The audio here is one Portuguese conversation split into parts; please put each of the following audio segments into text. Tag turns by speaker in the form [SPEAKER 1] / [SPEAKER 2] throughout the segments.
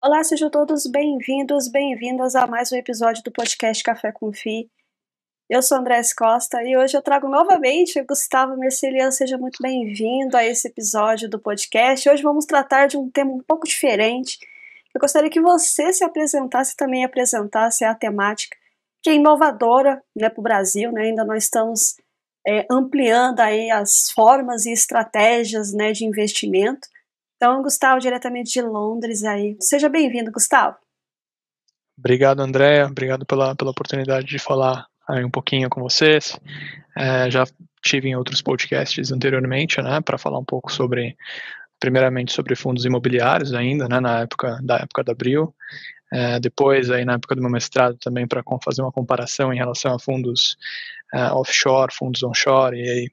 [SPEAKER 1] Olá, sejam todos bem-vindos, bem-vindas a mais um episódio do podcast Café com Fi. Eu sou Andrés Costa e hoje eu trago novamente o Gustavo Mercelian. Seja muito bem-vindo a esse episódio do podcast. Hoje vamos tratar de um tema um pouco diferente. Eu gostaria que você se apresentasse e também apresentasse a temática, que é inovadora, né, para o Brasil, né? Ainda nós estamos ampliando aí as formas e estratégias, né, de investimento. Então, Gustavo, diretamente de Londres aí. Seja bem-vindo, Gustavo.
[SPEAKER 2] Obrigado, Andréa. Obrigado pela oportunidade de falar aí um pouquinho com vocês. Já tive em outros podcasts anteriormente, né, para falar um pouco primeiramente sobre fundos imobiliários ainda, né, na época da Abril. Depois, aí na época do meu mestrado também para fazer uma comparação em relação a fundos offshore, fundos onshore, e aí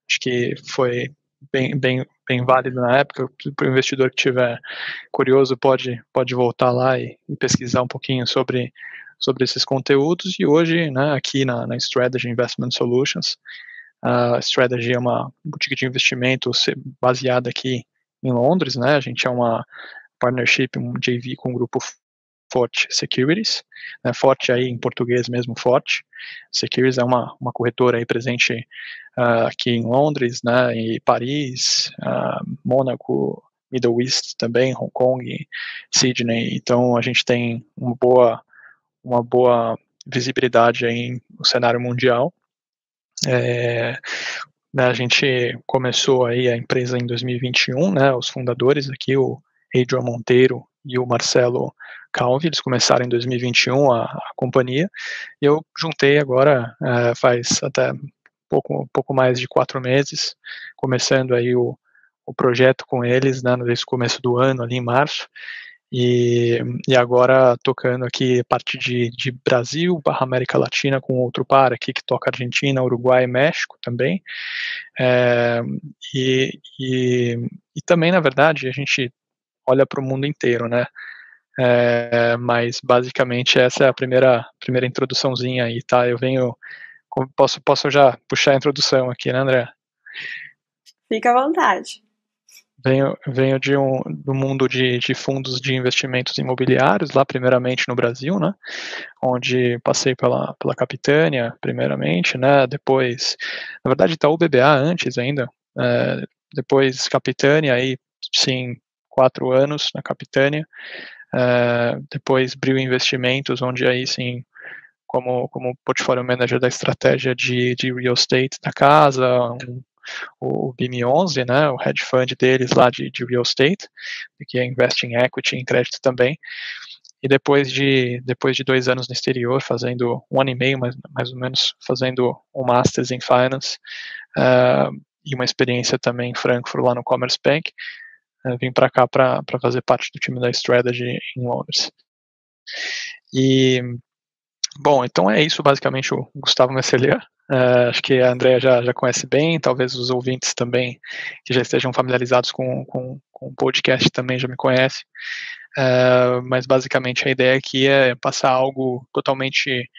[SPEAKER 2] acho que foi bem válido na época. Para o investidor que tiver curioso pode voltar lá e pesquisar um pouquinho sobre esses conteúdos. E hoje, né, aqui na Strategy Investment Solutions, a Strategy é uma boutique de investimento baseada aqui em Londres, né? A gente é uma partnership, um JV com o grupo Forte Securities, né? Forte aí em português mesmo, Forte Securities é uma corretora aí presente aqui em Londres, né, em Paris, Mônaco, Middle East também, Hong Kong, Sydney. Então a gente tem uma boa visibilidade aí no cenário mundial. Né, a gente começou aí a empresa em 2021, né, os fundadores aqui, o Adrian Monteiro e o Marcelo Calvi, eles começaram em 2021 a companhia, e eu juntei agora, faz até pouco mais de 4 meses, começando aí o projeto com eles, né, nesse começo do ano, ali em março, e agora tocando aqui parte de Brasil, América Latina, com outro par aqui que toca Argentina, Uruguai e México também. É, e, e, e também, na verdade, a gente olha para o mundo inteiro, né? Mas basicamente essa é a primeira introduçãozinha aí, tá? Eu venho, posso já puxar a introdução aqui, né, André?
[SPEAKER 1] Fica à vontade.
[SPEAKER 2] Venho do mundo de fundos de investimentos imobiliários, lá primeiramente no Brasil, né? Onde passei pela Capitânia, primeiramente, né? Depois, na verdade, Itaú BBA antes ainda, depois Capitânia, aí sim, 4 anos na Capitânia, depois Brio Investimentos, onde aí sim, como portfólio manager da estratégia de real estate da casa, o BIM11, né, o hedge fund deles lá de real estate, que é investe em equity, em crédito também. E depois de 2 anos no exterior, fazendo 1 ano e meio, mais ou menos, fazendo um Masters em Finance, e uma experiência também em Frankfurt, lá no Commerce Bank, vim para cá para fazer parte do time da Strategy em Londres. E, bom, então é isso basicamente o Gustavo Mercelier. Acho que a Andrea já conhece bem, talvez os ouvintes também que já estejam familiarizados com o podcast também já me conhecem. Mas basicamente a ideia aqui é passar algo totalmente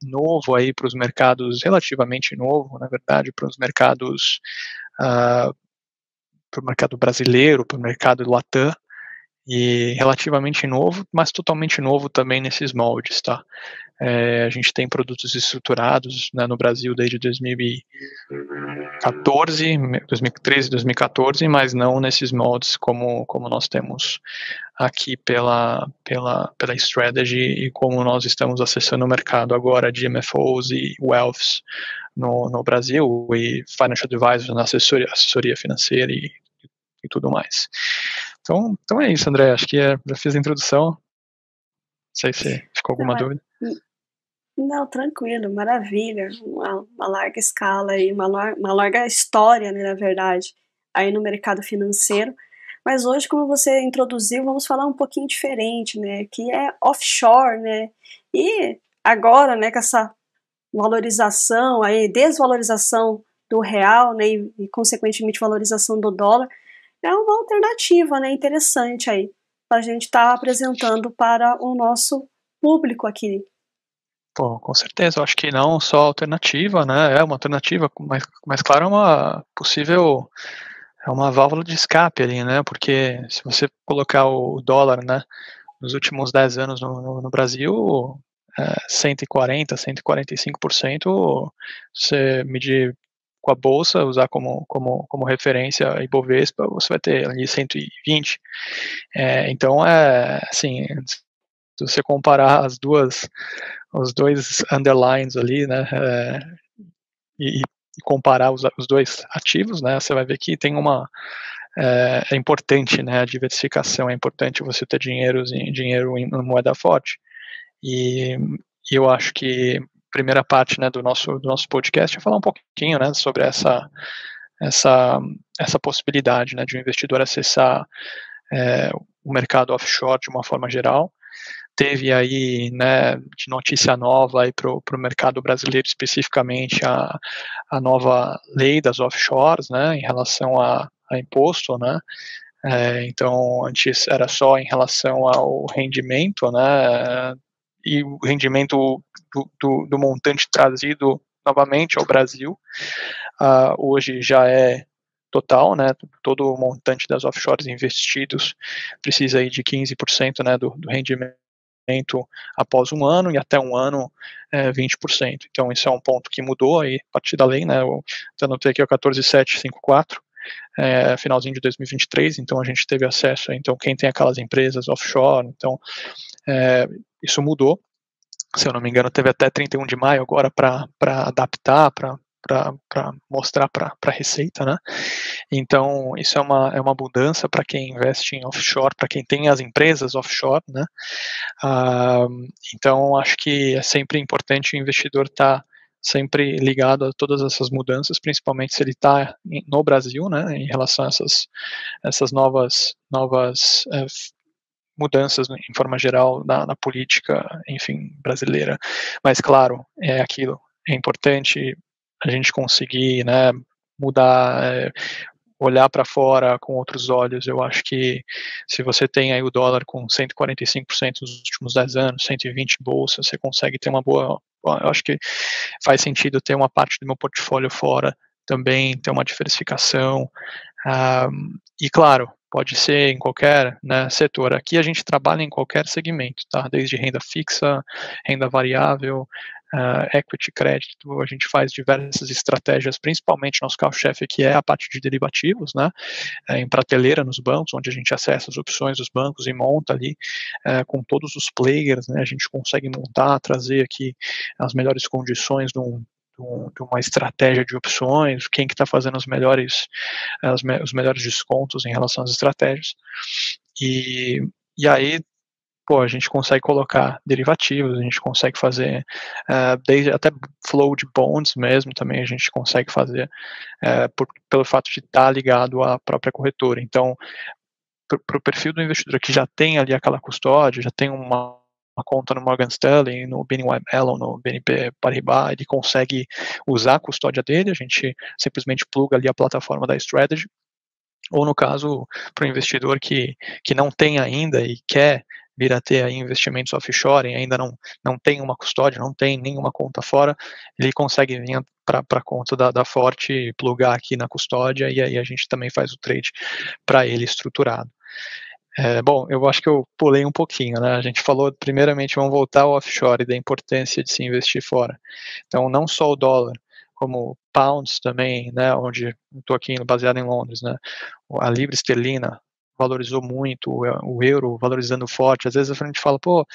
[SPEAKER 2] novo aí para os mercados, relativamente novo, na verdade, para os mercados, para o mercado brasileiro, para o mercado Latam, e relativamente novo, mas totalmente novo também nesses moldes, tá? A gente tem produtos estruturados, né, no Brasil desde 2014, 2013, 2014, mas não nesses moldes como nós temos aqui pela Strategy e como nós estamos acessando o mercado agora de MFOs e Wealths no Brasil e Financial Advisors na assessoria financeira e tudo mais. Então é isso, André. Acho que já fiz a introdução. Não sei se ficou alguma
[SPEAKER 1] Não,
[SPEAKER 2] dúvida.
[SPEAKER 1] não, tranquilo, maravilha. Uma larga escala aí, uma larga história, né, na verdade, aí no mercado financeiro. Mas hoje, como você introduziu, vamos falar um pouquinho diferente, né? Que é offshore, né? E agora, né, com essa valorização aí, desvalorização do real, né, e consequentemente valorização do dólar, é uma alternativa, né, interessante aí para a gente estar apresentando para o nosso público aqui.
[SPEAKER 2] Pô, com certeza. Eu acho que não só alternativa, né? É uma alternativa, mas claro, é uma possível é uma válvula de escape ali, né? Porque se você colocar o dólar, né, nos últimos 10 anos no Brasil, 140%, 145%, você medir com a bolsa, usar como referência a Ibovespa, você vai ter ali 120. Então, assim, se você comparar os dois underlines ali, né, e comparar os dois ativos, né, você vai ver que tem é importante, né, a diversificação, é importante você ter dinheiro em moeda forte. E eu acho que a primeira parte, né, do nosso podcast é falar um pouquinho, né, sobre essa possibilidade, né, de um investidor acessar o mercado offshore de uma forma geral. Teve aí, né, de notícia nova aí para o mercado brasileiro especificamente a nova lei das offshores, né, em relação a imposto, né. Então, antes era só em relação ao rendimento, né, e o rendimento do montante trazido novamente ao Brasil. Hoje já é total, né, todo o montante das offshores investidos precisa aí de 15%, né, do rendimento após um ano e até um ano 20%. Então, isso é um ponto que mudou aí a partir da lei, né, eu anotei aqui o 14754, finalzinho de 2023, então a gente teve acesso, então quem tem aquelas empresas offshore, então isso mudou, se eu não me engano teve até 31 de maio agora para adaptar, para mostrar para a Receita, né? Então isso é uma mudança para quem investe em offshore, para quem tem as empresas offshore, né? Então acho que é sempre importante o investidor estar sempre ligado a todas essas mudanças, principalmente se ele está no Brasil, né, em relação a essas novas mudanças em forma geral na política, enfim, brasileira. Mas claro, é aquilo, é importante a gente conseguir, né, mudar, olhar para fora com outros olhos. Eu acho que se você tem aí o dólar com 145% nos últimos 10 anos, 120 bolsa, você consegue ter uma boa. Eu acho que faz sentido ter uma parte do meu portfólio fora também, ter uma diversificação. E claro, pode ser em qualquer, né, setor. Aqui a gente trabalha em qualquer segmento, tá? Desde renda fixa, renda variável, equity, crédito, a gente faz diversas estratégias, principalmente nosso carro-chefe que é a parte de derivativos, né, em prateleira nos bancos, onde a gente acessa as opções dos bancos e monta ali com todos os players, né, a gente consegue montar, trazer aqui as melhores condições de uma estratégia de opções, quem que está fazendo os melhores descontos em relação às estratégias, e aí pô, a gente consegue colocar derivativos, a gente consegue fazer desde até flow de bonds mesmo, também a gente consegue fazer pelo fato de estar ligado à própria corretora. Então, para o perfil do investidor que já tem ali aquela custódia, já tem uma conta no Morgan Stanley, no BNY Mellon, no BNP Paribas, ele consegue usar a custódia dele, a gente simplesmente pluga ali a plataforma da Strategy, ou no caso, para o investidor que não tem ainda e quer vir a ter aí investimentos offshore e ainda não tem uma custódia, não tem nenhuma conta fora, ele consegue vir para a conta da Forte, plugar aqui na custódia e aí a gente também faz o trade para ele estruturado. Bom, eu acho que eu pulei um pouquinho, né? A gente falou, primeiramente, vamos voltar ao offshore e da importância de se investir fora. Então, não só o dólar, como pounds também, né? Onde estou aqui baseado em Londres, né? A libra esterlina valorizou muito, o euro valorizando forte. Às vezes a gente fala, pô,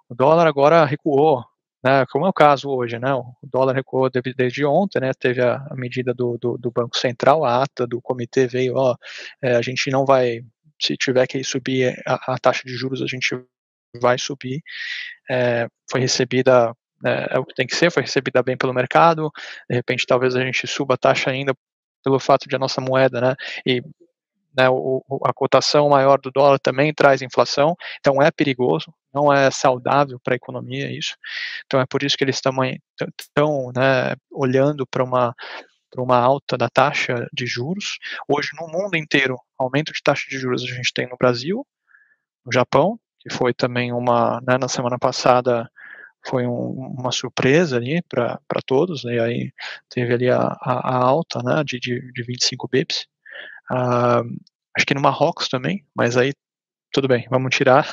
[SPEAKER 2] o dólar agora recuou, né, como é o caso hoje, né, o dólar recuou desde ontem, né, teve a medida do Banco Central, a ata do comitê veio, a gente não vai, se tiver que subir a taxa de juros, a gente vai subir, foi recebida, é o que tem que ser, foi recebida bem pelo mercado, de repente talvez a gente suba a taxa ainda pelo fato de a nossa moeda, né, e né, a cotação maior do dólar também traz inflação, então é perigoso, não é saudável para a economia isso. Então é por isso que eles estão né, olhando para uma alta da taxa de juros. Hoje, no mundo inteiro, aumento de taxa de juros a gente tem no Brasil, no Japão, que foi também né, na semana passada uma surpresa ali para todos, né? E aí teve ali a alta, né, de 25 bips. Acho que no Marrocos também, mas aí tudo bem, vamos tirar.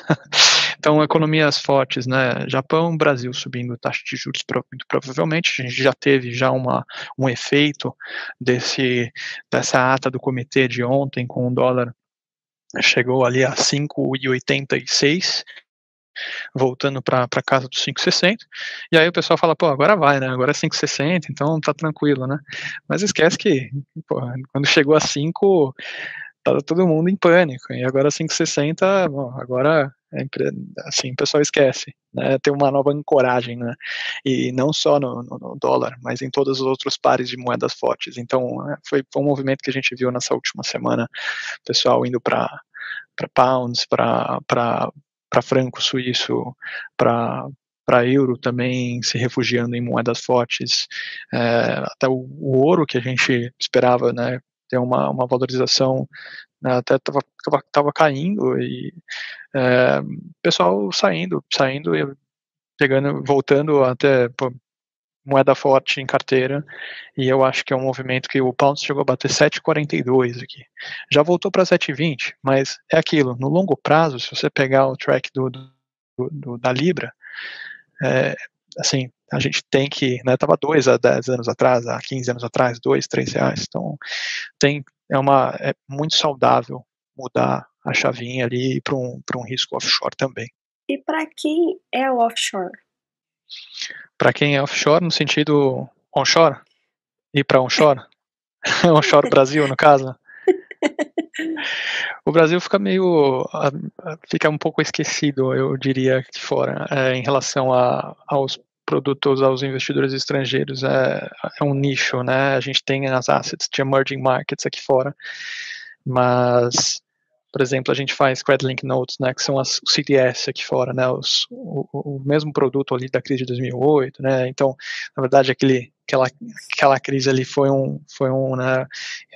[SPEAKER 2] Então, economias fortes, né? Japão, Brasil subindo taxa de juros muito provavelmente. A gente já teve um efeito dessa ata do comitê de ontem com o dólar chegou ali a 5,86, voltando para casa dos 5,60. E aí o pessoal fala, pô, agora vai, né? Agora é 5,60, então tá tranquilo, né? Mas esquece que, pô, quando chegou a 5, tava todo mundo em pânico. E agora 5,60, bom, agora assim, o pessoal esquece, né? Tem uma nova ancoragem, né? E não só no dólar, mas em todos os outros pares de moedas fortes. Então, foi um movimento que a gente viu nessa última semana, o pessoal indo para pounds, para franco suíço, para euro também se refugiando em moedas fortes, até o ouro que a gente esperava, né, ter uma valorização, né, até estava caindo e pessoal saindo e pegando, voltando até moeda forte em carteira, e eu acho que é um movimento que o pound chegou a bater 7,42 aqui. Já voltou para 7,20, mas é aquilo, no longo prazo, se você pegar o track da Libra, assim, a gente tem que, né, tava 2 a 10 anos atrás, há 15 anos atrás, 2, 3 reais, então é muito saudável mudar a chavinha ali para um risco offshore também.
[SPEAKER 1] E para quem é o offshore?
[SPEAKER 2] Para quem é offshore, no sentido onshore? Ir para onshore? Onshore Brasil, no caso? O Brasil fica um pouco esquecido, eu diria, aqui fora, em relação aos produtos, aos investidores estrangeiros. É um nicho, né? A gente tem as assets de emerging markets aqui fora, mas, por exemplo, a gente faz credit link notes, né, que são os CDS aqui fora, né, o mesmo produto ali da crise de 2008, né, então, na verdade, aquela crise ali foi né,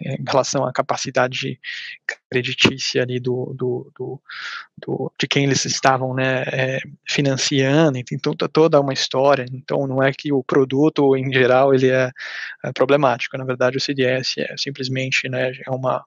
[SPEAKER 2] em relação à capacidade creditícia ali de quem eles estavam, né, financiando, então toda uma história. Então não é que o produto em geral ele é problemático. Na verdade, o CDS é simplesmente, né, é uma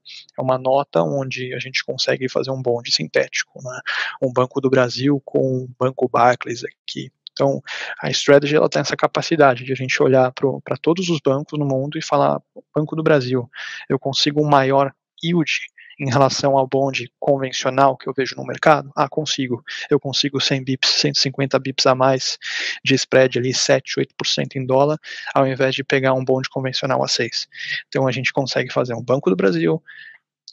[SPEAKER 2] nota onde a gente consegue fazer um bond sintético, né, um Banco do Brasil com o Banco Barclays aqui. Então, a Strategy ela tem essa capacidade de a gente olhar para todos os bancos no mundo e falar, Banco do Brasil, eu consigo um maior yield em relação ao bond convencional que eu vejo no mercado? Ah, consigo. Eu consigo 100 bips, 150 bips a mais de spread ali, 7, 8% em dólar, ao invés de pegar um bond convencional a 6. Então a gente consegue fazer um Banco do Brasil,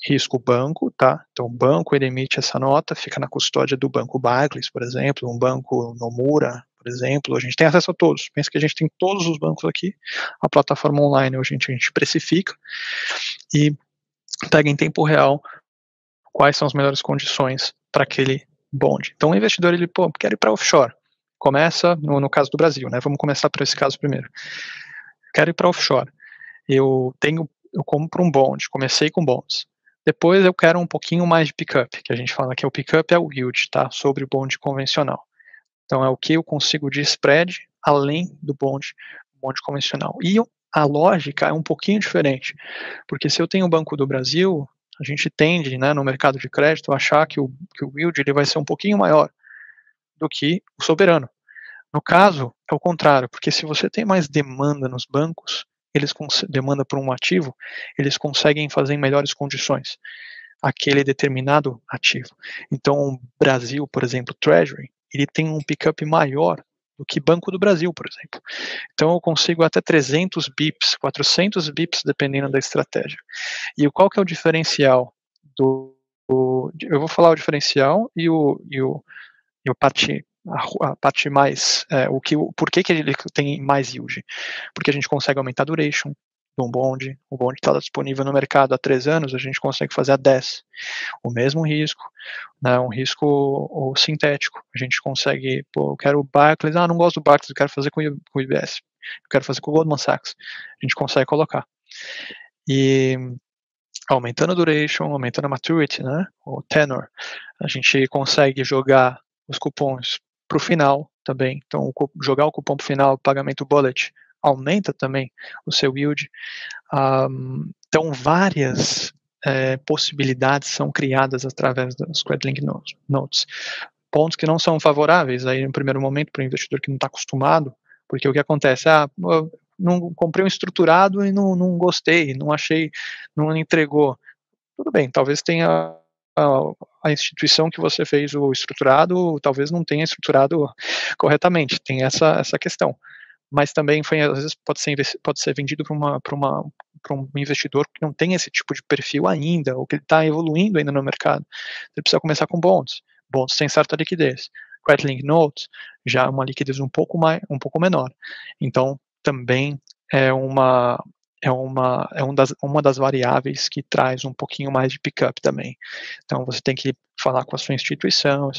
[SPEAKER 2] risco banco, tá? Então o banco ele emite essa nota, fica na custódia do Banco Barclays, por exemplo, um banco Nomura, por exemplo, a gente tem acesso a todos. Pensa que a gente tem todos os bancos aqui, a plataforma online hoje a gente precifica e pega em tempo real quais são as melhores condições para aquele bond. Então o investidor ele, pô, quer ir para offshore. Começa no caso do Brasil, né? Vamos começar por esse caso primeiro. Quero ir para offshore. Eu compro um bond, comecei com bonds. Depois eu quero um pouquinho mais de pickup, que a gente fala que o pickup é o yield, tá? Sobre o bond convencional. Então é o que eu consigo de spread além do bond convencional. E a lógica é um pouquinho diferente, porque se eu tenho o Banco do Brasil, a gente tende, né, no mercado de crédito, a achar que o yield ele vai ser um pouquinho maior do que o soberano. No caso, é o contrário, porque se você tem mais demanda nos bancos, demanda por um ativo, eles conseguem fazer em melhores condições aquele determinado ativo. Então, o Brasil, por exemplo, Treasury, ele tem um pick-up maior do que Banco do Brasil, por exemplo. Então, eu consigo até 300 bips, 400 bips, dependendo da estratégia. E qual que é o diferencial eu vou falar o diferencial e a parte mais, por que ele tem mais yield? Porque a gente consegue aumentar a duration de um bond, o bond está disponível no mercado há 3 anos, a gente consegue fazer a 10. O mesmo risco, né, um risco sintético, a gente consegue, pô, eu quero o Barclays, não gosto do Barclays, eu quero fazer com o UBS, eu quero fazer com o Goldman Sachs, a gente consegue colocar. E aumentando a duration, aumentando a maturity, né, o tenor, a gente consegue jogar os cupons para o final também. Então, jogar o cupom pro final, pagamento bullet, aumenta também o seu yield. Então, várias possibilidades são criadas através das Credit Link Notes. Pontos que não são favoráveis aí no primeiro momento para o investidor que não está acostumado, porque o que acontece? Não comprei um estruturado e não gostei, não achei, não entregou. Tudo bem, talvez tenha a instituição que você fez o estruturado, talvez não tenha estruturado corretamente, tem essa questão. Mas também às vezes pode ser vendido para um investidor que não tem esse tipo de perfil ainda, ou que ele está evoluindo ainda no mercado. Ele precisa começar com bonds. Bonds têm certa liquidez. Credit Link Notes já é uma liquidez um pouco menor. Então, também é uma das variáveis que traz um pouquinho mais de pick-up também. Então, você tem que falar com a sua instituição,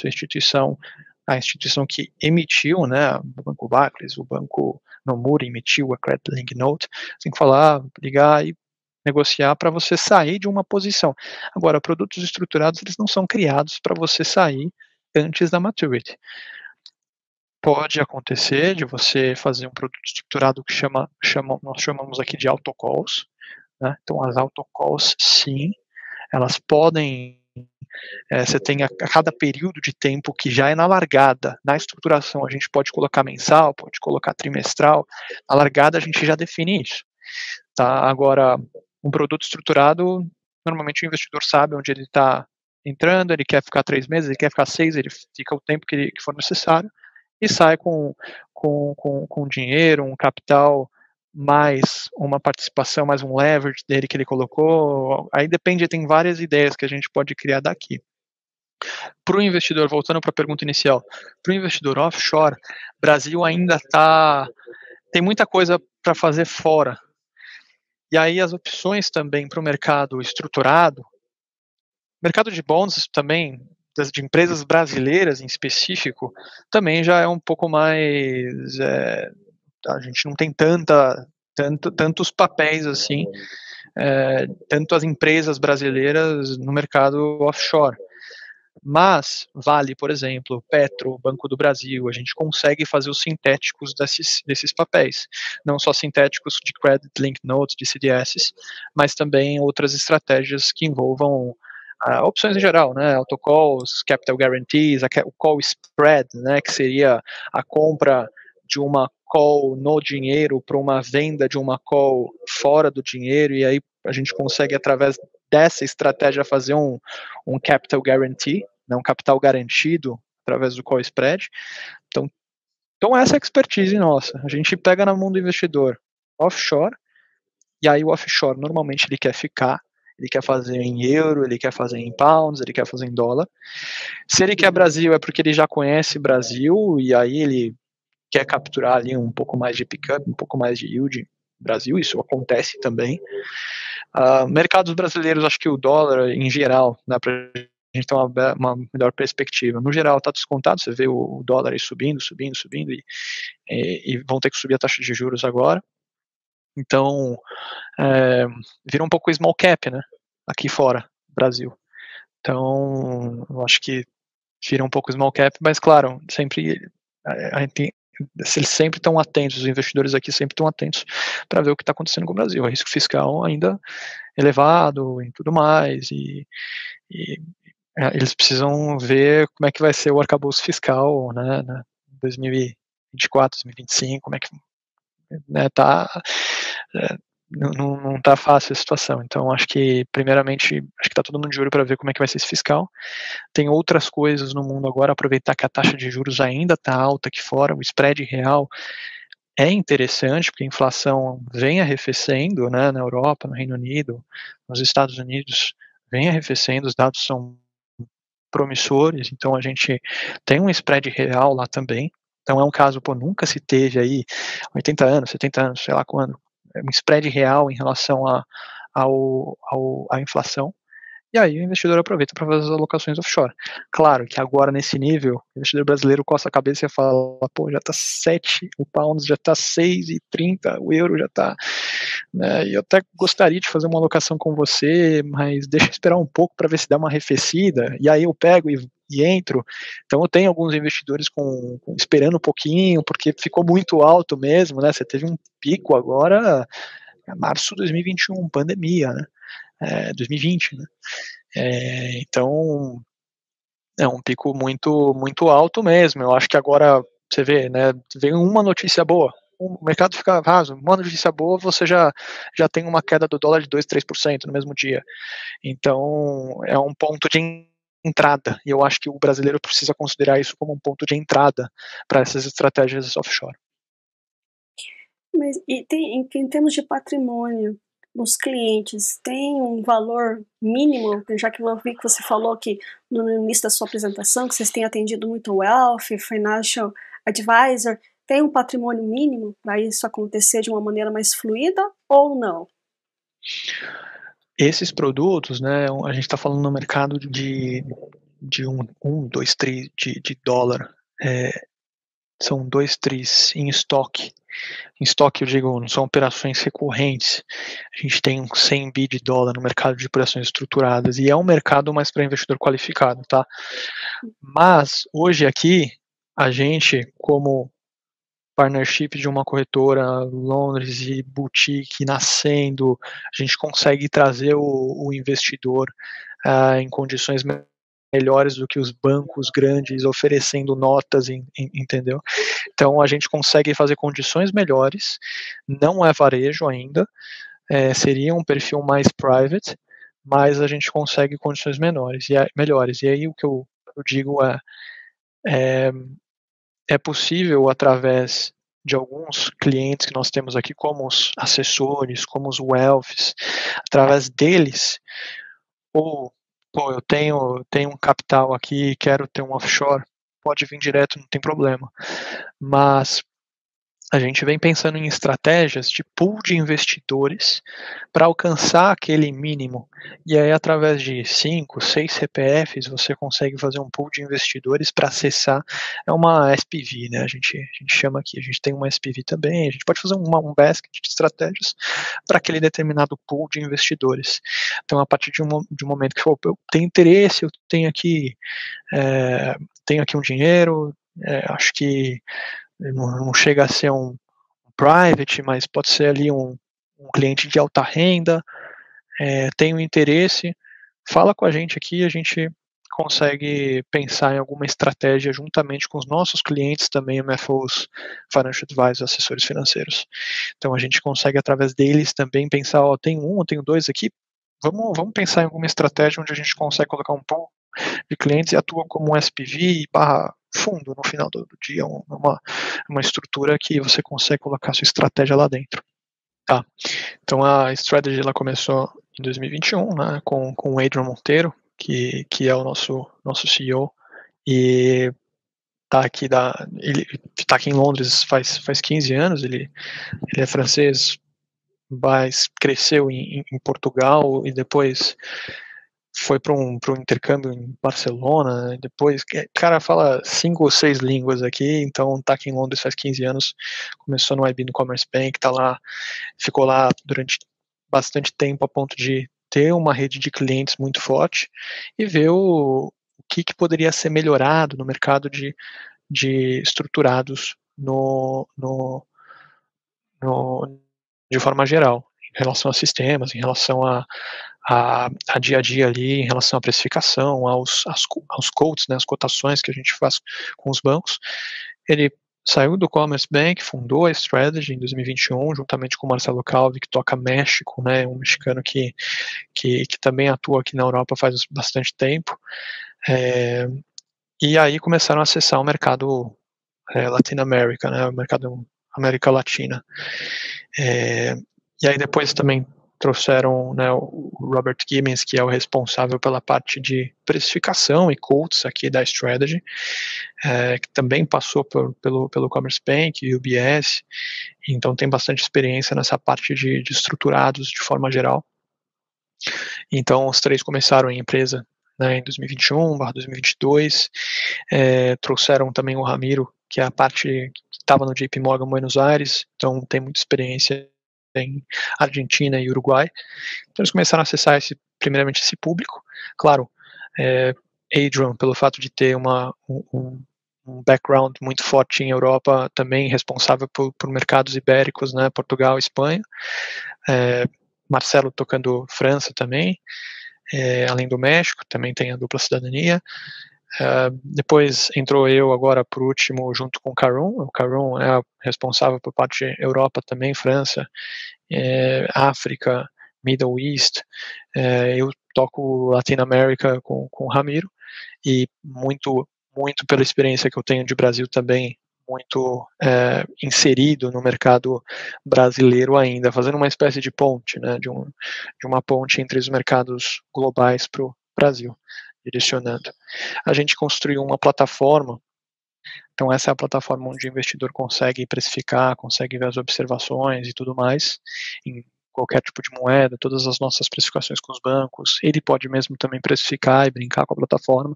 [SPEAKER 2] a instituição que emitiu, né, o Banco Barclays, o Banco Nomura emitiu a Credit Link Note, você tem que falar, ligar e negociar para você sair de uma posição. Agora, produtos estruturados, eles não são criados para você sair antes da maturity. Pode acontecer de você fazer um produto estruturado que nós chamamos aqui de autocalls, né? Então, as autocalls, sim, elas podem você tem a cada período de tempo que já é na largada. Na estruturação a gente pode colocar mensal, pode colocar trimestral. Na largada a gente já define isso. Tá? Agora, um produto estruturado, normalmente o investidor sabe onde ele está entrando, ele quer ficar 3 meses, ele quer ficar 6, ele fica o tempo que for necessário e sai com dinheiro, um capital, mais uma participação, mais um leverage dele que ele colocou. Aí depende, tem várias ideias que a gente pode criar daqui. Para o investidor, voltando para a pergunta inicial, para o investidor offshore, Brasil ainda tem muita coisa para fazer fora. E aí as opções também para o mercado estruturado, mercado de bonds também, de empresas brasileiras em específico, também já é um pouco mais, a gente não tem tantos papéis assim, tanto as empresas brasileiras no mercado offshore. Mas Vale, por exemplo, Petro, Banco do Brasil, a gente consegue fazer os sintéticos desses papéis. Não só sintéticos de Credit Link Notes, de CDS, mas também outras estratégias que envolvam opções em geral, né? Autocalls, Capital Guarantees, o Call Spread, né? Que seria a compra de uma call no dinheiro para uma venda de uma call fora do dinheiro, e aí a gente consegue, através dessa estratégia, fazer um capital guarantee, né, um capital garantido através do call spread. Então essa é a expertise nossa. A gente pega na mão do investidor offshore, e aí o offshore normalmente ele quer ficar, ele quer fazer em euro, ele quer fazer em pounds, ele quer fazer em dólar. Se ele quer Brasil é porque ele já conhece Brasil, e aí ele quer capturar ali um pouco mais de pickup, um pouco mais de yield Brasil, isso acontece também. Mercados brasileiros, acho que o dólar em geral, dá para a gente ter uma melhor perspectiva. No geral está descontado, você vê o dólar aí subindo, e vão ter que subir a taxa de juros agora. Então, vira um pouco small cap, né, aqui fora, Brasil. Então, eu acho que vira um pouco small cap, mas claro, sempre eles sempre estão atentos, os investidores aqui sempre estão atentos para ver o que está acontecendo com o Brasil. O risco fiscal ainda elevado e tudo mais, e eles precisam ver como é que vai ser o arcabouço fiscal, né, 2024, 2025, como é que, né, não está fácil a situação. Então, acho que, primeiramente, está todo mundo de olho para ver como é que vai ser esse fiscal. Tem outras coisas no mundo agora, aproveitar que a taxa de juros ainda está alta aqui fora, o spread real é interessante, porque a inflação vem arrefecendo, né, na Europa, no Reino Unido, nos Estados Unidos, vem arrefecendo, os dados são promissores, então a gente tem um spread real lá também. Então é um caso, nunca se teve aí 80 anos, 70 anos, sei lá quando, um spread real em relação à inflação. E aí o investidor aproveita para fazer as alocações offshore. Claro que agora, nesse nível, o investidor brasileiro coça a cabeça e fala, já está 7, o pound já está 6,30, o euro já está... Né, e eu até gostaria de fazer uma alocação com você, mas deixa eu esperar um pouco para ver se dá uma arrefecida, e aí eu pego e e entro. Então eu tenho alguns investidores esperando um pouquinho, porque ficou muito alto mesmo, né? Você teve um pico agora, março de 2021, pandemia, né? 2020, né? Então é um pico muito, muito alto mesmo. Eu acho que agora você vê, né? Vem uma notícia boa, o mercado fica raso, uma notícia boa, você já tem uma queda do dólar de 2, 3% no mesmo dia. Então, é um ponto de entrada, e eu acho que o brasileiro precisa considerar isso como um ponto de entrada para essas estratégias offshore.
[SPEAKER 1] Mas e em termos de patrimônio, os clientes têm um valor mínimo? Já que eu vi que você falou que no início da sua apresentação que vocês têm atendido muito wealth, financial advisor, tem um patrimônio mínimo para isso acontecer de uma maneira mais fluida ou não?
[SPEAKER 2] Esses produtos, né, a gente está falando no mercado de 2 tri de dólar, são 2 tris em estoque. Em estoque, eu digo, não são operações recorrentes. A gente tem uns 100 bi de dólar no mercado de operações estruturadas, e é um mercado mais para investidor qualificado, tá? Mas, hoje aqui, a gente, como partnership de uma corretora Londres e boutique nascendo, a gente consegue trazer o investidor em condições melhores do que os bancos grandes oferecendo notas, entendeu? Então a gente consegue fazer condições melhores, não é varejo ainda, seria um perfil mais private, mas a gente consegue condições melhores. E aí o que eu digo é possível, através de alguns clientes que nós temos aqui, como os assessores, como os wealths, através deles, ou, pô, eu tenho um capital aqui e quero ter um offshore, pode vir direto, não tem problema. Mas a gente vem pensando em estratégias de pool de investidores para alcançar aquele mínimo. E aí, através de 5, 6 CPFs, você consegue fazer um pool de investidores para acessar. É uma SPV, né? A gente chama aqui. A gente tem uma SPV também. A gente pode fazer um basket de estratégias para aquele determinado pool de investidores. Então, a partir de um momento que for, eu tenho interesse, eu tenho aqui um dinheiro, acho que não chega a ser um private, mas pode ser ali um cliente de alta renda, tem um interesse, fala com a gente aqui, a gente consegue pensar em alguma estratégia juntamente com os nossos clientes também, MFOs, Financial Advisors, assessores financeiros. Então a gente consegue, através deles, também pensar, tem tenho dois aqui, vamos pensar em alguma estratégia onde a gente consegue colocar um pool de clientes e atua como um SPV barra fundo no final do dia, uma estrutura que você consegue colocar sua estratégia lá dentro. Tá. Então a Strategy ela começou em 2021, né, com o Adrian Monteiro, que é o nosso CEO, e ele tá aqui em Londres faz 15 anos, ele é francês, mas cresceu em Portugal e depois foi para um intercâmbio em Barcelona, depois, cara, fala 5 ou 6 línguas aqui, então tá aqui em Londres faz 15 anos, começou no IB no Commerce Bank, ficou lá durante bastante tempo a ponto de ter uma rede de clientes muito forte e ver o que poderia ser melhorado no mercado de estruturados de forma geral, em relação a sistemas, em relação a dia a dia ali, em relação à precificação, aos quotes, né, as cotações que a gente faz com os bancos. Ele saiu do Commerce Bank, fundou a Strategy em 2021, juntamente com o Marcelo Calvi, que toca México, né, um mexicano que também atua aqui na Europa faz bastante tempo. E aí começaram a acessar o mercado Latinoamérica, né, o mercado América Latina. E aí depois também trouxeram, né, o Robert Gibbons, que é o responsável pela parte de precificação e quotes aqui da Strategy, que também passou pelo Commerce Bank e UBS, então tem bastante experiência nessa parte de estruturados de forma geral. Então os três começaram em empresa, né, em 2021/2022, trouxeram também o Ramiro, que é a parte que estava no JP Morgan Buenos Aires, então tem muita experiência em Argentina e Uruguai. Então eles começaram a acessar primeiramente esse público, claro, Adrian, pelo fato de ter um background muito forte em Europa, também responsável por mercados ibéricos, né, Portugal, Espanha. Marcelo tocando França também, além do México, também tem a dupla cidadania. Depois entrou eu agora por último junto com o Karun. O Karun é responsável por parte de Europa também, França, África, Middle East. Eu toco Latinoamérica com o Ramiro, e muito pela experiência que eu tenho de Brasil também, muito inserido no mercado brasileiro ainda, fazendo uma espécie de ponte, né, de uma ponte entre os mercados globais para o Brasil, direcionando. A gente construiu uma plataforma, então essa é a plataforma onde o investidor consegue precificar, consegue ver as observações e tudo mais, em qualquer tipo de moeda, todas as nossas precificações com os bancos. Ele pode mesmo também precificar e brincar com a plataforma.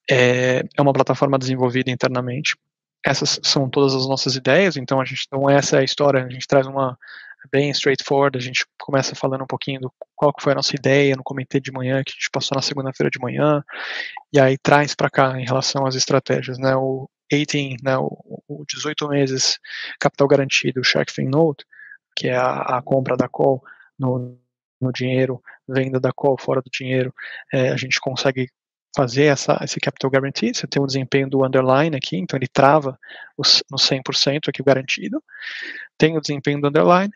[SPEAKER 2] É uma plataforma desenvolvida internamente. Essas são todas as nossas ideias, então essa é a história, a gente traz uma bem straightforward, a gente começa falando um pouquinho do qual que foi a nossa ideia no comitê de manhã, que a gente passou na segunda-feira de manhã, e aí traz para cá em relação às estratégias, né, o 18, né, o 18 meses capital garantido, o Shakespeare Note, que é a compra da call no dinheiro, venda da call fora do dinheiro, a gente consegue fazer esse capital guarantee, você tem o desempenho do underline aqui, então ele trava no 100% aqui o garantido, tem o desempenho do underline,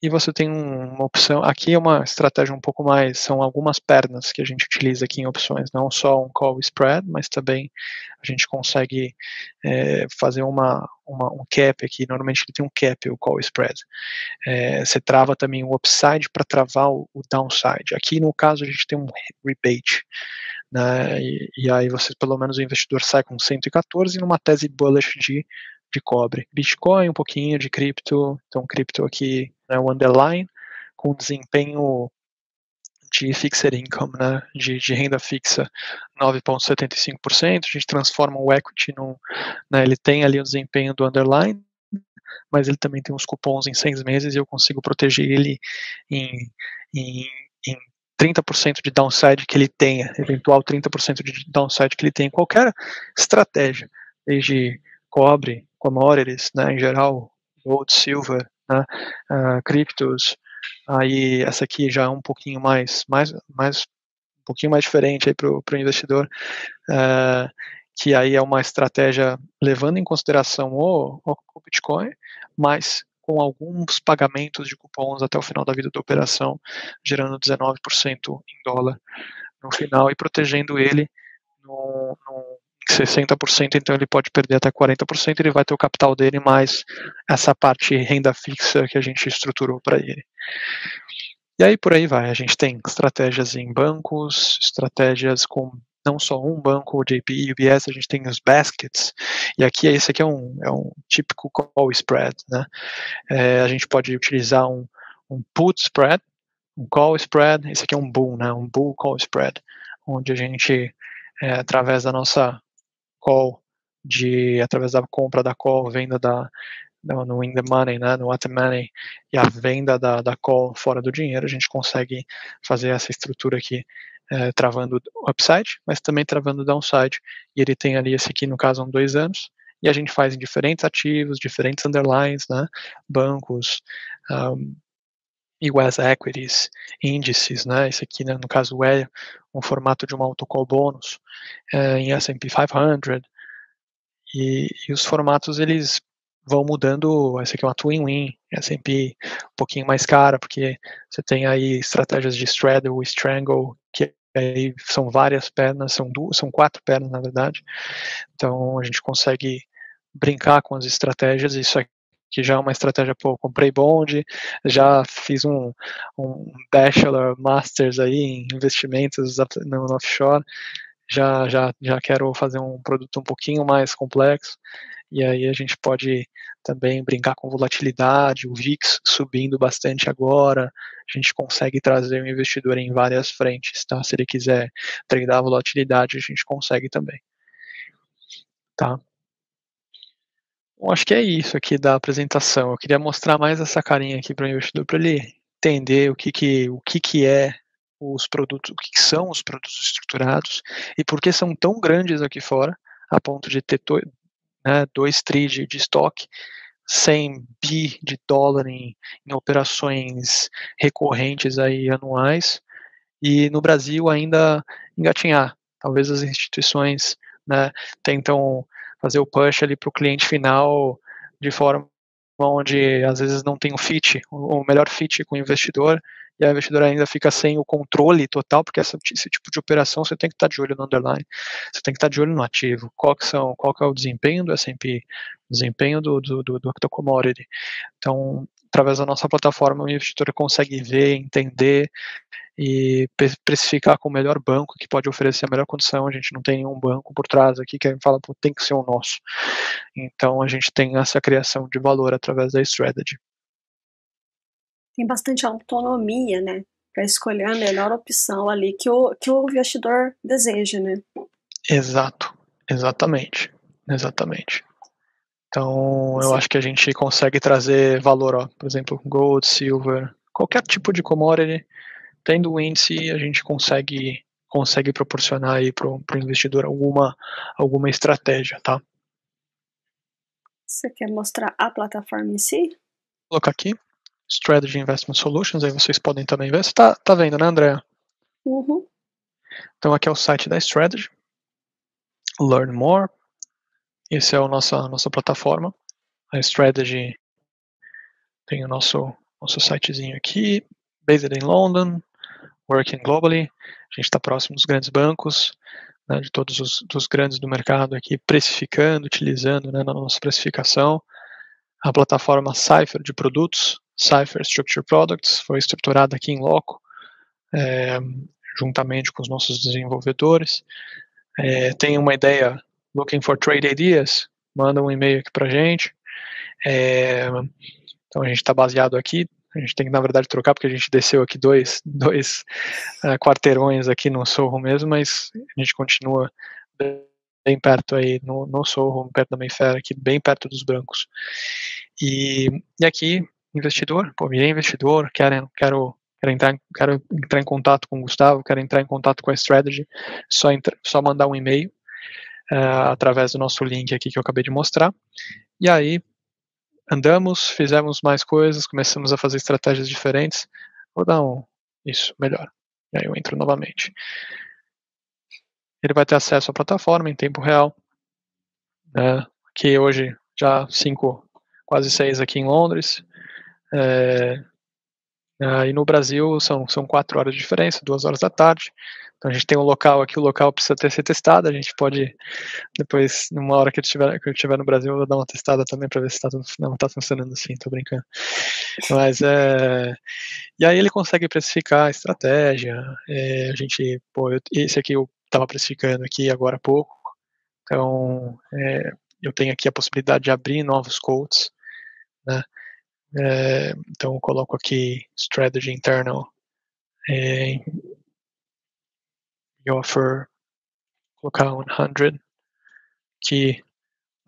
[SPEAKER 2] e você tem uma opção, aqui é uma estratégia um pouco mais, são algumas pernas que a gente utiliza aqui em opções, não só um call spread, mas também a gente consegue fazer um cap aqui, normalmente ele tem um cap, o call spread. Você trava também o upside para travar o downside. Aqui no caso a gente tem um rebate, né, e aí você, pelo menos o investidor sai com 114 numa tese bullish de cobre. Bitcoin, um pouquinho de cripto, então cripto aqui, né, o underline, com desempenho de fixed income, né, de renda fixa, 9,75%, a gente transforma o equity né, ele tem ali o desempenho do underline, mas ele também tem uns cupons em 6 meses e eu consigo proteger ele em 30% de downside que ele tenha, eventual 30% de downside que ele tenha em qualquer estratégia, desde cobre, commodities, né, em geral, gold, silver, né, criptos, aí essa aqui já é um pouquinho um pouquinho mais diferente aí para o investidor, que aí é uma estratégia levando em consideração o Bitcoin, mas com alguns pagamentos de cupons até o final da vida da operação, gerando 19% em dólar no final e protegendo ele no 60%, então ele pode perder até 40%, ele vai ter o capital dele mais essa parte renda fixa que a gente estruturou para ele. E aí por aí vai, a gente tem estratégias em bancos, estratégias com não só um banco, o JP e UBS, a gente tem os baskets, e aqui esse aqui é um típico call spread, né? A gente pode utilizar um put spread, um call spread, esse aqui é um bull, né? Um bull call spread, onde a gente, através da nossa call, através da compra da call, venda no in the money, né, no at the money, e a venda da call fora do dinheiro, a gente consegue fazer essa estrutura aqui, travando o upside, mas também travando o downside, e ele tem ali, esse aqui no caso, 2 anos, e a gente faz em diferentes ativos, diferentes underlines, né, bancos, US equities, índices, né, esse aqui, né, no caso, é um formato de uma autocall bônus, em S&P 500, e os formatos, eles vão mudando. Essa aqui é uma Twin Win, S&P um pouquinho mais cara, porque você tem aí estratégias de straddle, strangle, que aí são várias pernas, são 4 pernas na verdade, então a gente consegue brincar com as estratégias. Isso aqui já é uma estratégia, comprei bond, já fiz um bachelor, masters aí em investimentos no offshore, já quero fazer um produto um pouquinho mais complexo, e aí a gente pode também brincar com volatilidade, o VIX subindo bastante agora, a gente consegue trazer o investidor em várias frentes, tá? Se ele quiser treinar a volatilidade, a gente consegue também, tá? Bom, acho que é isso aqui da apresentação. Eu queria mostrar mais essa carinha aqui para o investidor, para ele entender o que é os produtos, o que são os produtos estruturados e por que são tão grandes aqui fora, a ponto de ter 2 tri de estoque, 100 bi de dólar em operações recorrentes aí anuais, e no Brasil ainda engatinhar. Talvez as instituições, né, tentam fazer o push ali para o cliente final de forma onde às vezes não tem o melhor fit com o investidor, e a investidora ainda fica sem o controle total, porque esse tipo de operação você tem que estar de olho no underlying, você tem que estar de olho no ativo, qual que é o desempenho do S&P, o desempenho do commodity. Então, através da nossa plataforma, o investidor consegue ver, entender e precificar com o melhor banco que pode oferecer a melhor condição. A gente não tem nenhum banco por trás aqui que fala, tem que ser o nosso. Então a gente tem essa criação de valor através da strategy.
[SPEAKER 1] Tem bastante autonomia, né, para escolher a melhor opção ali que o investidor deseja, né?
[SPEAKER 2] Exatamente. Então eu acho que a gente consegue trazer valor, por exemplo, gold, silver, qualquer tipo de commodity. Tendo o índice, a gente consegue proporcionar aí para o investidor alguma estratégia, tá?
[SPEAKER 1] Você quer mostrar a plataforma em si?
[SPEAKER 2] Vou colocar aqui, Strategy Investment Solutions, aí vocês podem também ver. Você tá vendo, né, Andréa?
[SPEAKER 1] Uhum.
[SPEAKER 2] Então aqui é o site da Strategy. Learn More. Esse é a nossa plataforma. A Strategy tem o nosso sitezinho aqui, based in London, working globally. A gente está próximo dos grandes bancos, né, de todos dos grandes do mercado aqui, precificando, utilizando, né, na nossa precificação. A plataforma Cypher de produtos, Cypher Structured Products, foi estruturada aqui em loco, juntamente com os nossos desenvolvedores. Tem uma ideia, looking for trade ideas, manda um e-mail aqui para a gente. Então a gente está baseado aqui. A gente tem que, na verdade, trocar, porque a gente desceu aqui dois quarteirões aqui no Soho mesmo, mas a gente continua bem perto aí no Soho, perto da Mayfair, aqui bem perto dos bancos. E aqui, investidor, virei investidor, quero entrar em contato com o Gustavo, quero entrar em contato com a Strategy, só mandar um e-mail através do nosso link aqui que eu acabei de mostrar. E aí, andamos, fizemos mais coisas, começamos a fazer estratégias diferentes. Vou dar isso, melhor. E aí eu entro novamente. Ele vai ter acesso à plataforma em tempo real. Aqui hoje já 5, quase 6 aqui em Londres. E no Brasil são 4 horas de diferença, 2 horas da tarde. Então a gente tem um local aqui, o local precisa ser testado. A gente pode, depois, numa hora que eu estiver no Brasil, eu vou dar uma testada também para ver se não está funcionando assim, tô brincando. Mas e aí ele consegue precificar a estratégia. Esse aqui eu estava precificando aqui agora há pouco. Então eu tenho aqui a possibilidade de abrir novos quotes, né? Então eu coloco aqui Strategy Internal e offer, colocar 100, que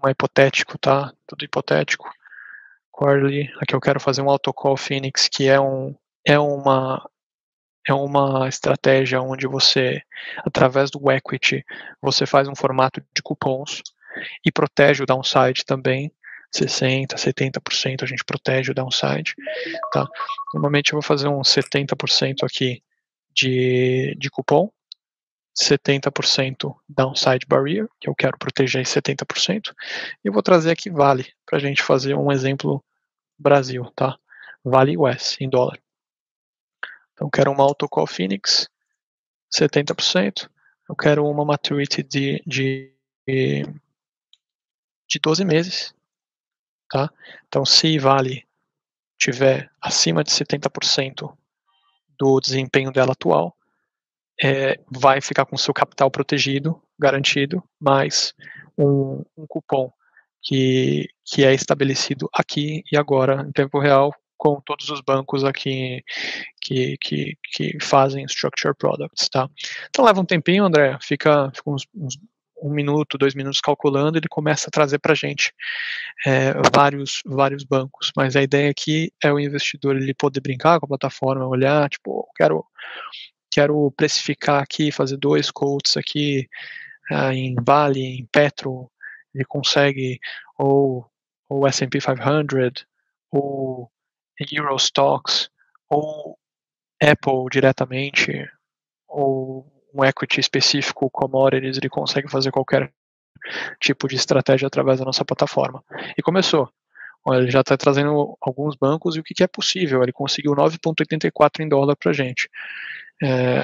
[SPEAKER 2] é hipotético, tá? Tudo hipotético. Quarterly, aqui eu quero fazer um autocall Phoenix, que é uma estratégia onde você, através do equity, você faz um formato de cupons e protege o downside também. 60%, 70% a gente protege o downside, tá? Normalmente eu vou fazer um 70% aqui de cupom, 70% downside barrier, que eu quero proteger 70%, e eu vou trazer aqui Vale, para a gente fazer um exemplo Brasil, tá? Vale US, em dólar. Então eu quero uma autocall Phoenix, 70%, eu quero uma maturity de 12 meses, tá? Então, se Vale tiver acima de 70% do desempenho dela atual, vai ficar com seu capital protegido, garantido, mais um cupom que é estabelecido aqui e agora, em tempo real, com todos os bancos aqui que fazem Structured Products, tá? Então leva um tempinho, André, fica uns 1 minuto, 2 minutos calculando, ele começa a trazer para a gente vários bancos, mas a ideia aqui é o investidor ele poder brincar com a plataforma, olhar, tipo, quero precificar aqui, fazer 2 quotes aqui em Vale, em Petro, ele consegue, ou S&P 500, ou Eurostoxx, ou Apple diretamente, ou um equity específico, commodities, ele consegue fazer qualquer tipo de estratégia através da nossa plataforma. E começou. Ele já está trazendo alguns bancos e o que é possível. Ele conseguiu 9,84 em dólar para a gente,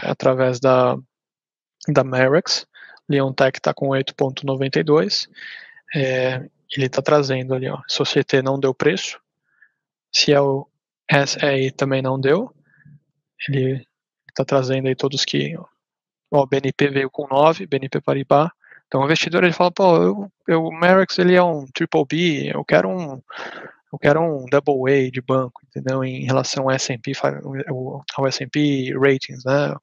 [SPEAKER 2] através da Marex. Leontech está com 8,92. Ele está trazendo ali, ó, Société não deu preço. Ciel SE também não deu. Ele está trazendo aí todos que... Ó, o BNP veio com 9, BNP Paribas. Então o investidor ele fala, pô, o Marex ele é um triple B, eu quero um double A de banco, entendeu? Em relação ao S&P, ao S&P ratings, né?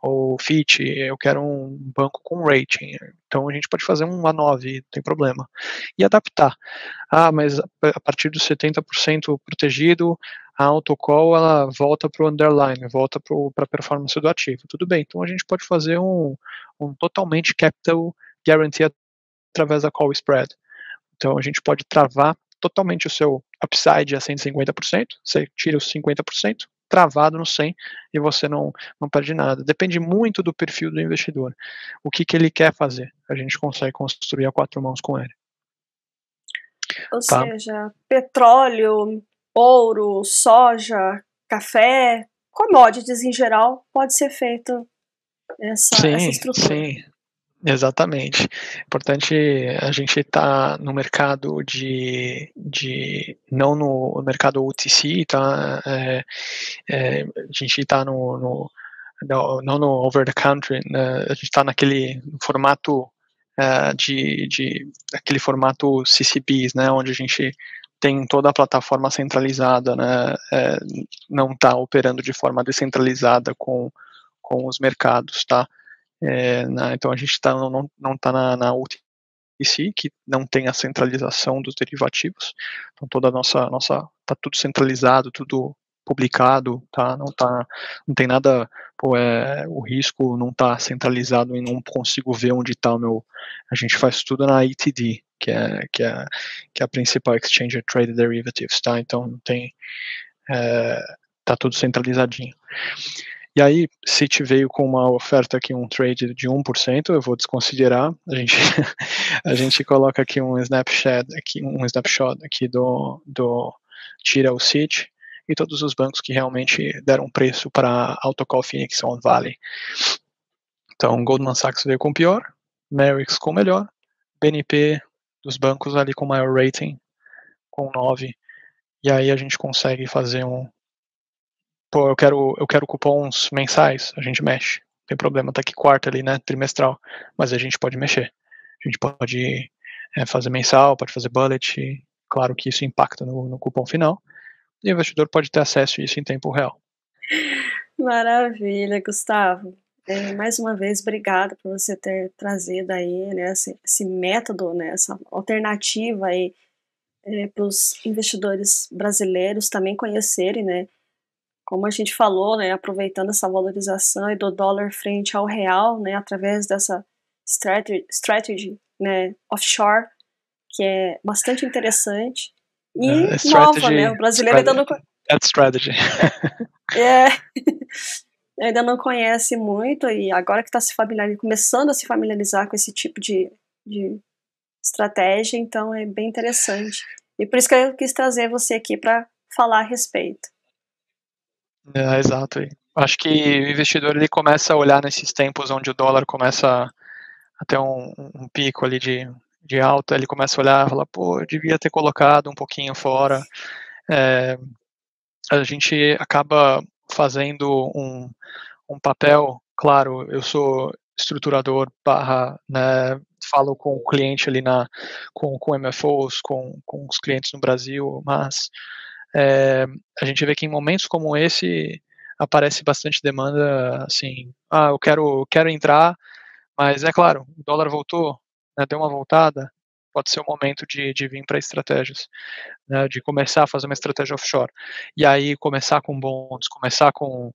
[SPEAKER 2] Ou Fitch, eu quero um banco com rating. Então a gente pode fazer um A9, não tem problema. E adaptar. Mas a partir dos 70% protegido, a autocall ela volta para o underline, volta para a performance do ativo. Tudo bem, então a gente pode fazer um totalmente capital guarantee através da call spread. Então a gente pode travar totalmente o seu upside a 150%, você tira os 50%, travado no 100% e você não perde nada. Depende muito do perfil do investidor. O que ele quer fazer, a gente consegue construir a 4 mãos com ele.
[SPEAKER 1] Ou seja, petróleo, ouro, soja, café, commodities em geral, pode ser feito essa estrutura.
[SPEAKER 2] Sim, exatamente. Importante a gente estar no mercado não no mercado OTC, tá? A gente está não no over the country, né? A gente está naquele formato aquele formato CCPs, né? Onde a gente tem toda a plataforma centralizada, né? Não está operando de forma descentralizada com os mercados, tá? Então a gente não está na UTC, que não tem a centralização dos derivativos. Então toda a nossa está tudo centralizado, tudo publicado, tá? Não tem nada, o risco não está centralizado e não consigo ver onde está o meu. A gente faz tudo na ETD, que é a principal exchange of traded derivatives, tá? Então não tem, tá tudo centralizadinho. E aí, se te veio com uma oferta aqui, um trade de 1%, eu vou desconsiderar. A gente coloca aqui um snapshot aqui do tira o Citi e todos os bancos que realmente deram preço para Autocall Phoenix on Valley. Então, Goldman Sachs veio com pior, Marex com melhor, BNP dos bancos ali com maior rating, com 9. E aí a gente consegue fazer eu quero cupons mensais, a gente mexe. Não tem problema, tá aqui quarta ali, né, trimestral, mas a gente pode mexer. A gente pode fazer mensal, pode fazer bullet, claro que isso impacta no cupom final, e o investidor pode ter acesso a isso em tempo real.
[SPEAKER 1] Maravilha, Gustavo. Mais uma vez, obrigada por você ter trazido aí, né, esse método, né, essa alternativa aí para os investidores brasileiros também conhecerem, né, como a gente falou, né, aproveitando essa valorização e do dólar frente ao real, né, através dessa strategy, né, offshore, que é bastante interessante e nova, né, o brasileiro ainda não
[SPEAKER 2] strategy.
[SPEAKER 1] Ainda não conhece muito e agora que está começando a se familiarizar com esse tipo de estratégia, então é bem interessante. E por isso que eu quis trazer você aqui para falar a respeito.
[SPEAKER 2] Exato. Acho que o investidor ele começa a olhar nesses tempos onde o dólar começa a ter um pico ali de alta, ele começa a olhar e falar, pô, eu devia ter colocado um pouquinho fora. A gente acaba fazendo um papel, claro, eu sou estruturador né, falo com o cliente ali com MFOs, com os clientes no Brasil, mas a gente vê que em momentos como esse aparece bastante demanda, assim, eu quero entrar, mas é claro, o dólar voltou, né, deu uma voltada, pode ser o momento de vir para estratégias, né, de começar a fazer uma estratégia offshore. E aí começar com bonds, começar com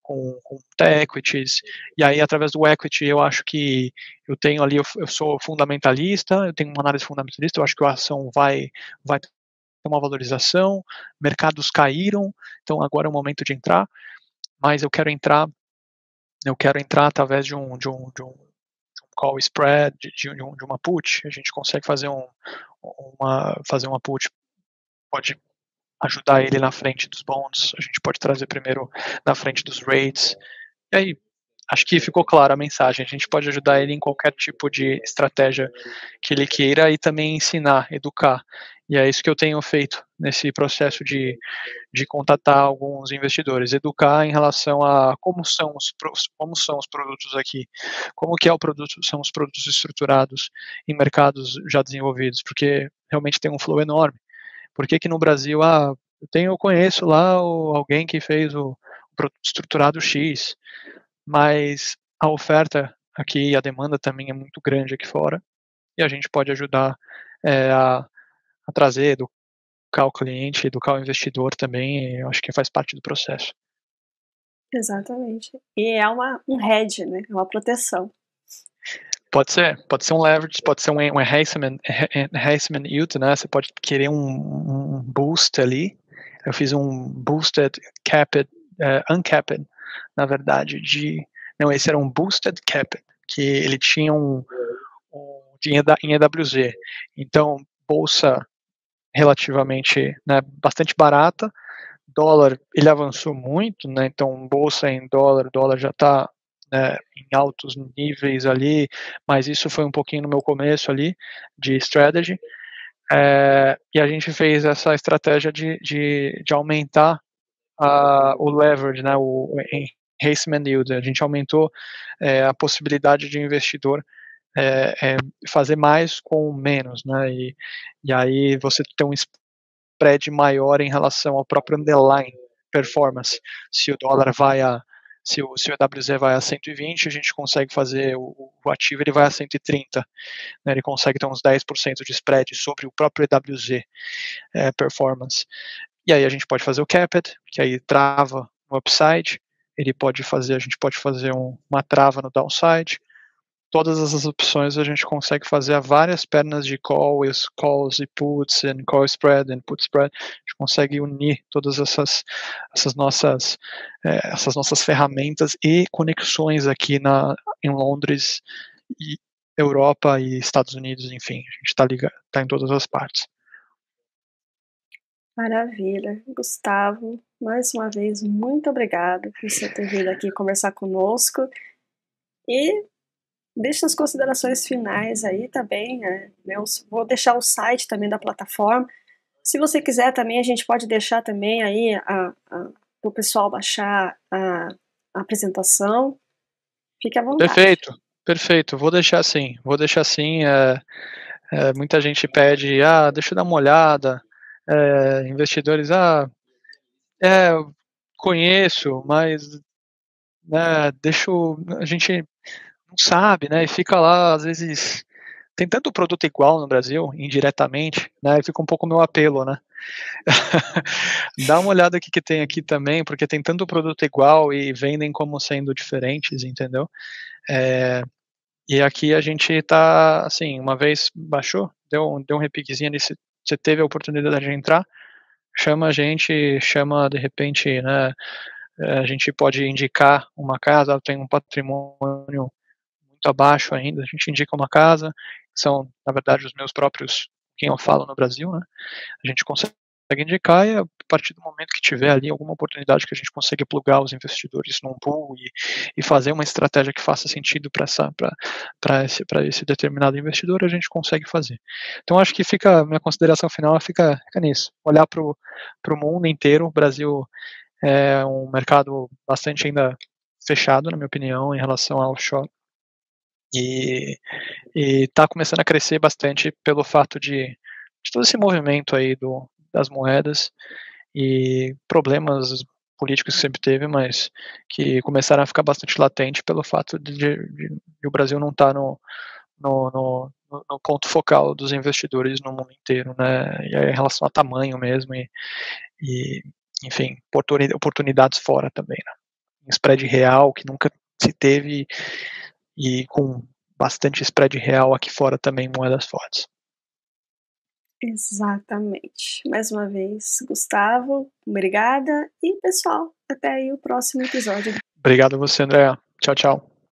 [SPEAKER 2] com equities, e aí através do equity eu acho que eu tenho ali, eu sou fundamentalista, eu tenho uma análise fundamentalista, eu acho que a ação vai ter uma valorização, mercados caíram, então agora é o momento de entrar, mas eu quero entrar através de um call spread, de uma put, a gente consegue fazer uma put, pode ajudar ele na frente dos bonds, a gente pode trazer primeiro na frente dos rates, e aí acho que ficou clara a mensagem, a gente pode ajudar ele em qualquer tipo de estratégia que ele queira e também ensinar, educar, e é isso que eu tenho feito nesse processo de contatar alguns investidores, educar em relação a como são os produtos aqui, como que é o produto, são os produtos estruturados em mercados já desenvolvidos, porque realmente tem um flow enorme. Por que no Brasil, eu conheço lá alguém que fez o produto estruturado X, mas a oferta aqui e a demanda também é muito grande aqui fora, e a gente pode ajudar a trazer, educar o cliente, educar o investidor também, eu acho que faz parte do processo.
[SPEAKER 1] Exatamente. E é um hedge, né? É uma proteção.
[SPEAKER 2] Pode ser um leverage, pode ser um enhancement yield, né? Você pode querer um boost ali. Eu fiz um boosted capped, uncapped, na verdade, não, esse era um boosted capped, que ele tinha em EWZ. Então, bolsa relativamente, né, bastante barata, dólar, ele avançou muito, né, então bolsa em dólar já está, né, em altos níveis ali, mas isso foi um pouquinho no meu começo ali, de strategy, e a gente fez essa estratégia de aumentar o leverage, né, o enhancement yield, a gente aumentou a possibilidade de investidor fazer mais com menos, né, e aí você tem um spread maior em relação ao próprio underlying performance. Se o dólar se o EWZ vai a 120, a gente consegue fazer o ativo, ele vai a 130, né, ele consegue ter uns 10% de spread sobre o próprio EWZ performance. E aí a gente pode fazer o caped, que aí trava no upside, a gente pode fazer uma trava no downside. Todas essas opções a gente consegue fazer a várias pernas de calls e puts, and call spread, and put spread. A gente consegue unir todas essas nossas ferramentas e conexões aqui em Londres, e Europa e Estados Unidos, enfim, a gente está em todas as partes.
[SPEAKER 1] Maravilha. Gustavo, mais uma vez, muito obrigada por você ter vindo aqui conversar conosco. E deixa as considerações finais aí também, né? Eu vou deixar o site também da plataforma. Se você quiser também, a gente pode deixar também aí para o pessoal baixar a apresentação. Fique à vontade.
[SPEAKER 2] Perfeito. Vou deixar assim. Muita gente pede, deixa eu dar uma olhada. Investidores, eu conheço, mas né, a gente não sabe, né? E fica lá, às vezes, tem tanto produto igual no Brasil, indiretamente, né? E fica um pouco meu apelo, né? Dá uma olhada aqui que tem aqui também, porque tem tanto produto igual e vendem como sendo diferentes, entendeu? E aqui a gente tá, assim, uma vez baixou, deu um repiquezinho ali, você teve a oportunidade de entrar, chama a gente, de repente, né, a gente pode indicar uma casa, tem um patrimônio muito abaixo ainda, a gente indica uma casa, que são, na verdade, os meus próprios, quem eu falo no Brasil, né, a gente consegue indicar e a partir do momento que tiver ali alguma oportunidade que a gente consiga plugar os investidores num pool e fazer uma estratégia que faça sentido para esse determinado investidor, a gente consegue fazer. Então acho que minha consideração final fica nisso, olhar para o mundo inteiro. O Brasil é um mercado bastante ainda fechado, na minha opinião, em relação ao offshore, e está começando a crescer bastante pelo fato de todo esse movimento aí das moedas e problemas políticos que sempre teve, mas que começaram a ficar bastante latente pelo fato de o Brasil não estar no ponto focal dos investidores no mundo inteiro, né? E aí, em relação a tamanho mesmo e enfim, oportunidades fora também, né? spread real, que nunca se teve, e com bastante spread real aqui fora também, moedas fortes.
[SPEAKER 1] Exatamente. Mais uma vez, Gustavo, obrigada. E, pessoal, até aí o próximo episódio.
[SPEAKER 2] Obrigado a você, Andréa. Tchau, tchau.